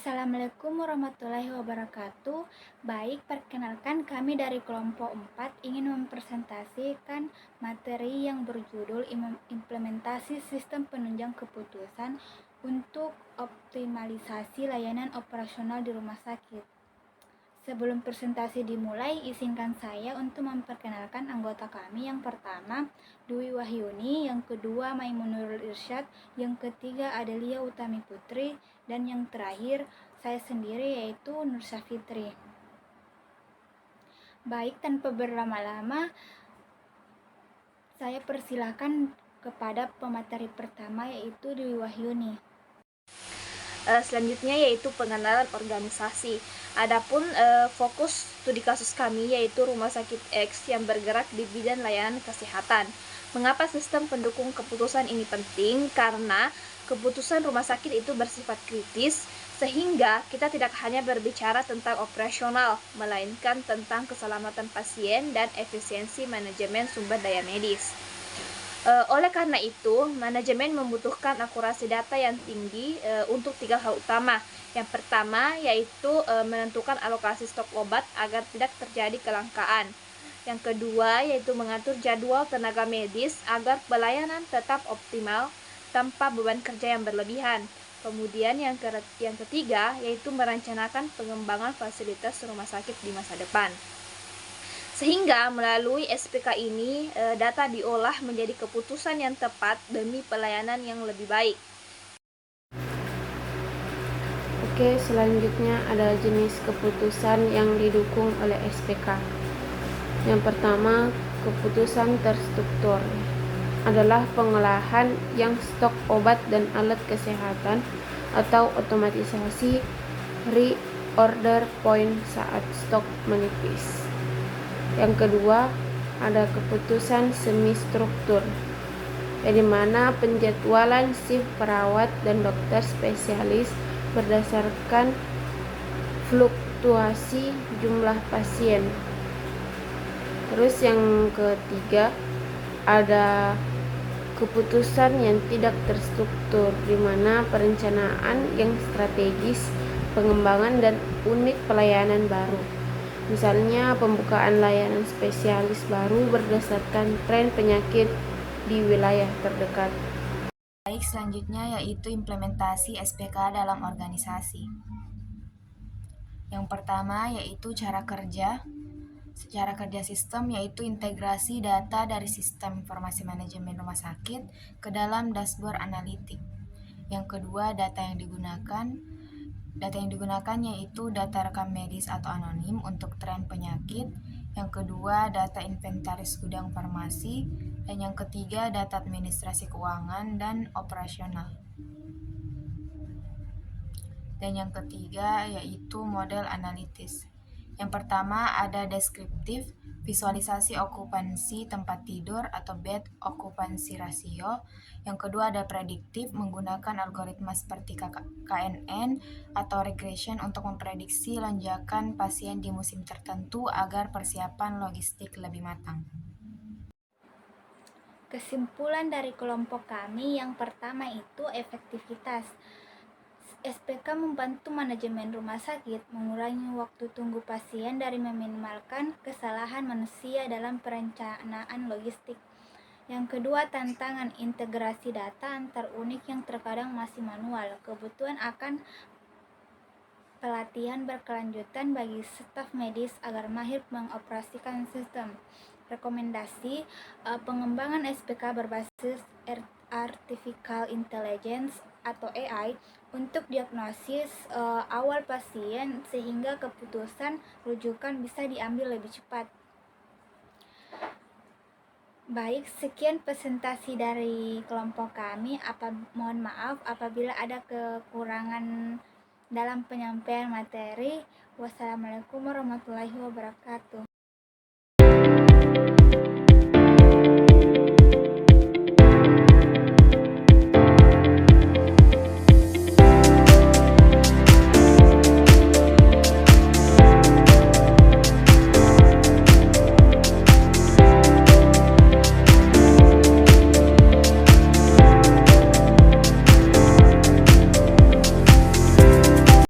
Assalamualaikum warahmatullahi wabarakatuh. Baik, perkenalkan kami dari kelompok 4 ingin mempresentasikan materi yang berjudul implementasi sistem penunjang keputusan untuk optimalisasi layanan operasional di rumah sakit. Sebelum presentasi dimulai, izinkan saya untuk memperkenalkan anggota kami. Yang pertama, Dwi Wahyuni, yang kedua Maimunul Irsyad, yang ketiga Adelia Utami Putri, dan yang terakhir saya sendiri yaitu Nur Syafitri. Baik, tanpa berlama-lama, saya persilahkan kepada pemateri pertama yaitu Dwi Wahyuni. Selanjutnya yaitu pengenalan organisasi. Adapun fokus studi kasus kami yaitu Rumah Sakit X yang bergerak di bidang layanan kesehatan. Mengapa sistem pendukung keputusan ini penting? Karena keputusan rumah sakit itu bersifat kritis, sehingga kita tidak hanya berbicara tentang operasional, melainkan tentang keselamatan pasien dan efisiensi manajemen sumber daya medis. Oleh karena itu, manajemen membutuhkan akurasi data yang tinggi untuk 3 hal utama. Yang pertama yaitu menentukan alokasi stok obat agar tidak terjadi kelangkaan. Yang kedua yaitu mengatur jadwal tenaga medis agar pelayanan tetap optimal tanpa beban kerja yang berlebihan. Kemudian yang ketiga yaitu merencanakan pengembangan fasilitas rumah sakit di masa depan. Sehingga melalui SPK ini data diolah menjadi keputusan yang tepat demi pelayanan yang lebih baik. Oke, selanjutnya ada jenis keputusan yang didukung oleh SPK. Yang pertama, keputusan terstruktur adalah pengolahan yang stok obat dan alat kesehatan atau otomatisasi reorder point saat stok menipis. Yang kedua, ada keputusan semi struktur, di mana penjadwalan shift perawat dan dokter spesialis berdasarkan fluktuasi jumlah pasien. Terus yang ketiga, ada keputusan yang tidak terstruktur, di mana perencanaan yang strategis, pengembangan dan unit pelayanan baru. Misalnya pembukaan layanan spesialis baru berdasarkan tren penyakit di wilayah terdekat. Baik, selanjutnya yaitu implementasi SPK dalam organisasi. Yang pertama yaitu cara kerja sistem, yaitu integrasi data dari sistem informasi manajemen rumah sakit ke dalam dashboard analitik. Yang kedua, data yang digunakan yaitu data rekam medis atau anonim untuk tren penyakit. Yang kedua, data inventaris gudang farmasi. Dan yang ketiga, data administrasi keuangan dan operasional. Dan yang ketiga yaitu model analitis. Yang pertama ada deskriptif, visualisasi okupansi tempat tidur atau bed occupancy ratio. Yang kedua ada prediktif, menggunakan algoritma seperti KNN atau regression untuk memprediksi lonjakan pasien di musim tertentu agar persiapan logistik lebih matang. Kesimpulan dari kelompok kami yang pertama itu efektivitas. SPK membantu manajemen rumah sakit mengurangi waktu tunggu pasien dari meminimalkan kesalahan manusia dalam perencanaan logistik. Yang kedua, tantangan integrasi data antar unit yang terkadang masih manual. Kebutuhan akan pelatihan berkelanjutan bagi staf medis agar mahir mengoperasikan sistem. Rekomendasi pengembangan SPK berbasis Artificial Intelligence atau AI untuk diagnosis awal pasien sehingga keputusan rujukan bisa diambil lebih cepat. Baik, sekian presentasi dari kelompok kami. Mohon maaf apabila ada kekurangan dalam penyampaian materi. Wassalamualaikum warahmatullahi wabarakatuh.